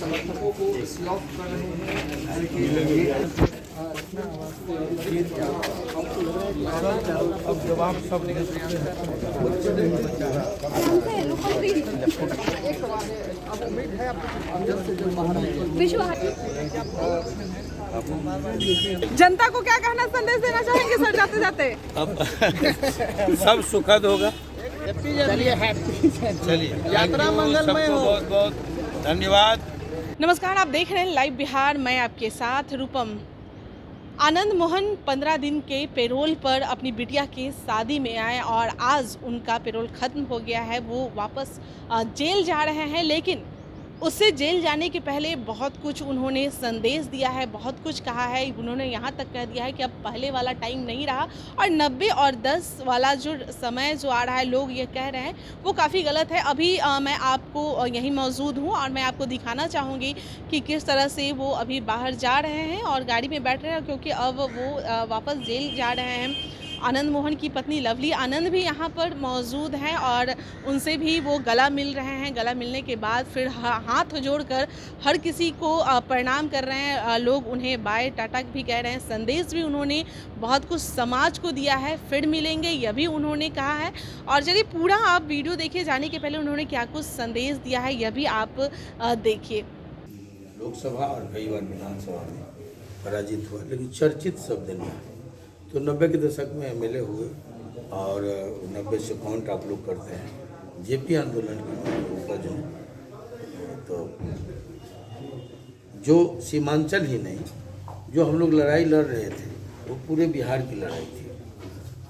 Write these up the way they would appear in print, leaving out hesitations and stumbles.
समर्थकों को स्लॉक कर रहे हैं। देखिए अब जवाब सब जनता को क्या कहना संदेश देना चाहेंगे सर जाते जाते? अब सब सुखद होगा। चलिए यात्रा मंगलमय हो। बहुत बहुत धन्यवाद। नमस्कार, आप देख रहे हैं लाइव बिहार। मैं आपके साथ रूपम। आनंद मोहन 15 दिन के पेरोल पर अपनी बिटिया के शादी में आए और आज उनका पेरोल खत्म हो गया है। वो वापस जेल जा रहे हैं, लेकिन उससे जेल जाने के पहले बहुत कुछ उन्होंने संदेश दिया है, बहुत कुछ कहा है। उन्होंने यहाँ तक कह दिया है कि अब पहले वाला टाइम नहीं रहा और 90 और 10 वाला जो समय जो आ रहा है, लोग ये कह रहे हैं वो काफ़ी गलत है। अभी मैं आपको यहीं मौजूद हूँ और मैं आपको दिखाना चाहूँगी कि किस तरह से वो अभी बाहर जा रहे हैं और गाड़ी में बैठ रहे हैं, क्योंकि अब वो वापस जेल जा रहे हैं। आनंद मोहन की पत्नी लवली आनंद भी यहाँ पर मौजूद हैं और उनसे भी वो गला मिल रहे हैं। गला मिलने के बाद फिर हाथ जोड़कर हर किसी को प्रणाम कर रहे हैं। लोग उन्हें बाय टाटा भी कह रहे हैं। संदेश भी उन्होंने बहुत कुछ समाज को दिया है। फिर मिलेंगे, यह भी उन्होंने कहा है। और चलिए पूरा आप वीडियो देखिए। जाने के पहले उन्होंने क्या कुछ संदेश दिया है यह भी आप देखिए। लोकसभा और कई बार विधानसभा में पराजित हुआ, लेकिन चर्चित शब्द नहीं। तो 90 के दशक में एमएलए हुए और 90 से काउंट आप लोग करते हैं। जेपी आंदोलन की उपज है। तो जो सीमांचल ही नहीं, जो हम लोग लड़ाई लड़ रहे थे वो पूरे बिहार की लड़ाई थी।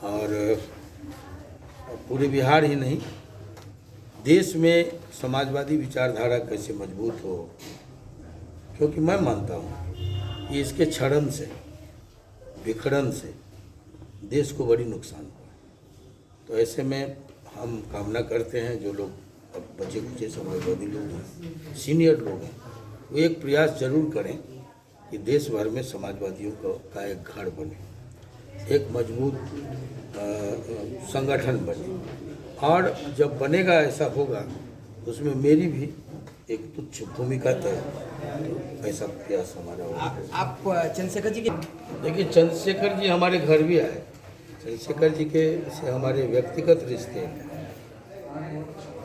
और पूरे बिहार ही नहीं, देश में समाजवादी विचारधारा कैसे मजबूत हो, क्योंकि मैं मानता हूँ कि इसके क्षरण से, विखंडन से देश को बड़ी नुकसान हुआ। तो ऐसे में हम कामना करते हैं जो लोग अब बचे कुचे समाजवादी लोग हैं, सीनियर लोग हैं, वो एक प्रयास जरूर करें कि देश भर में समाजवादियों का एक गढ़ बने, एक मजबूत संगठन बने। और जब बनेगा, ऐसा होगा, उसमें मेरी भी एक तुच्छ भूमिका तय, तो ऐसा प्रयास हमारा होगा। आप चंद्रशेखर जी के देखिए, चंद्रशेखर जी हमारे घर भी आए। चंद्रशेखर जी के से हमारे व्यक्तिगत रिश्ते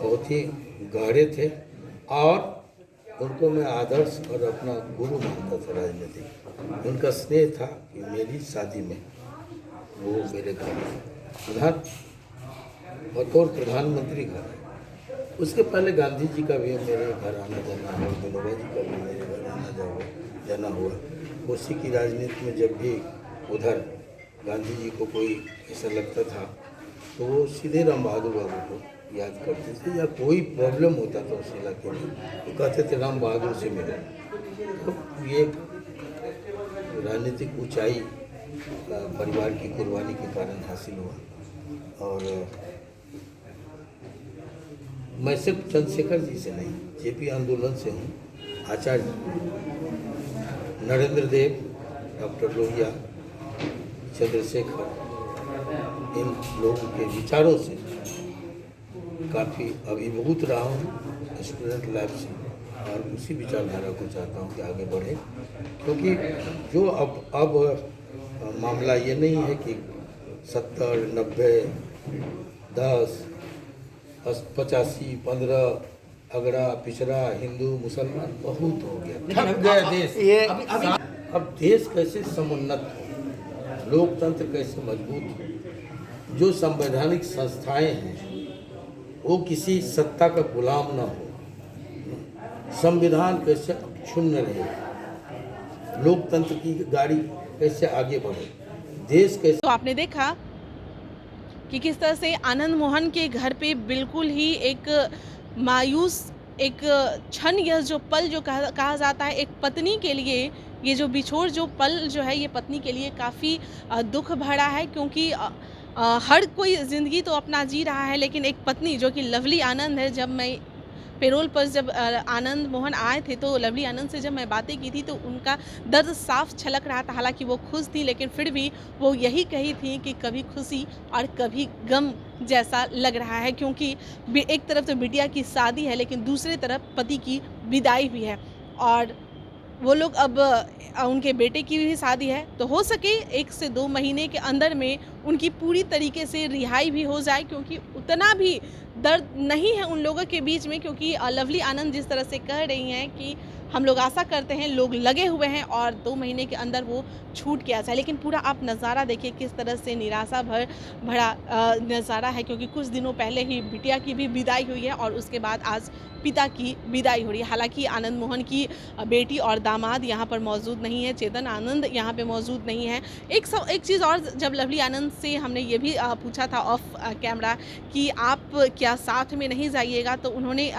बहुत ही गहरे थे और उनको मैं आदर्श और अपना गुरु मानता था राजनीतिक। उनका स्नेह था कि मेरी शादी में वो मेरे घर बतौर प्रधानमंत्री घर। उसके पहले गांधी जी का भी मेरे घर आना जाना हुआ, विनोबा जी का भी मेरे घर आना जाना हुआ। कोसी की राजनीति में जब भी उधर गांधी जी को कोई ऐसा लगता था तो वो सीधे राम बहादुर बाबू को याद करते थे, या कोई प्रॉब्लम होता था उस इलाके में तो कहते थे राम बहादुर से मिलो। तो ये राजनीतिक ऊंचाई परिवार की कुर्बानी के कारण हासिल हुआ। और मैं सिर्फ चंद्रशेखर जी से नहीं, जेपी आंदोलन से हूँ। आचार्य नरेंद्र देव, डॉक्टर लोहिया, चंद्रशेखर, इन लोगों के विचारों से काफ़ी अभिभूत रहा हूँ स्टूडेंट लाइफ से, और उसी विचारधारा को चाहता हूँ कि आगे बढ़े। क्योंकि जो अब मामला ये नहीं है कि 70, 90, 10, 85, 15 अगड़ा पिछड़ा, हिंदू मुसलमान बहुत हो गया, थक गया देश। अब देश कैसे समुन्नत हो, लोकतंत्र कैसे मजबूत हो, जो संवैधानिक संस्थाएं हैं वो किसी सत्ता का गुलाम ना हो, संविधान कैसे अक्षुण्ण रहे, लोकतंत्र की गाड़ी कैसे आगे बढ़े, देश कैसे। तो आपने देखा कि किस तरह से आनंद मोहन के घर पे बिल्कुल ही एक मायूस एक क्षण, यह जो पल जो कहा जाता है एक पत्नी के लिए, ये जो बिछोड़ जो पल जो है ये पत्नी के लिए काफ़ी दुख भरा है। क्योंकि हर कोई ज़िंदगी तो अपना जी रहा है, लेकिन एक पत्नी जो कि लवली आनंद है, जब मैं पेरोल पर जब आनंद मोहन आए थे तो लवली आनंद से जब मैं बातें की थी तो उनका दर्द साफ छलक रहा था। हालांकि वो खुश थी, लेकिन फिर भी वो यही कही थी कि कभी खुशी और कभी गम जैसा लग रहा है, क्योंकि एक तरफ तो बिटिया की शादी है लेकिन दूसरी तरफ पति की विदाई भी है। और वो लोग अब उनके बेटे की भी शादी है, तो हो सके 1 से 2 महीने के अंदर में उनकी पूरी तरीके से रिहाई भी हो जाए, क्योंकि उतना भी दर्द नहीं है उन लोगों के बीच में। क्योंकि लवली आनंद जिस तरह से कह रही हैं कि हम लोग आशा करते हैं, लोग लगे हुए हैं और 2 महीने के अंदर वो छूट के आ जाए। लेकिन पूरा आप नज़ारा देखिए किस तरह से निराशा भरा नज़ारा है, क्योंकि कुछ दिनों पहले ही बिटिया की भी विदाई हुई है और उसके बाद आज पिता की विदाई हो रही है। हालांकि आनंद मोहन की बेटी और दामाद यहाँ पर मौजूद नहीं है, चेतन आनंद यहाँ पे मौजूद नहीं है। एक चीज़ और, जब लवली आनंद से हमने ये भी पूछा था ऑफ कैमरा कि आप क्या साथ में नहीं जाइएगा, तो उन्होंने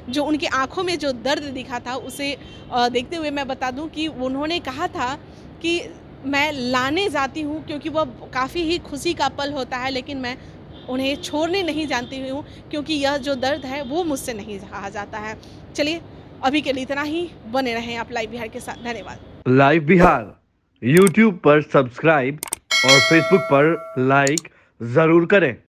जो उनकी आंखों में जो दर्द दिखा था उसे देखते हुए मैं बता दूं कि उन्होंने कहा था कि मैं लाने जाती हूँ, क्योंकि वह काफ़ी ही खुशी का पल होता है, लेकिन मैं उन्हें छोड़ने नहीं जानती हूँ, क्योंकि यह जो दर्द है वो मुझसे नहीं कहा जाता है। चलिए अभी के लिए इतना ही, बने रहें आप लाइव बिहार के साथ। धन्यवाद। लाइव बिहार यूट्यूब पर सब्सक्राइब और फेसबुक पर लाइक जरूर करें।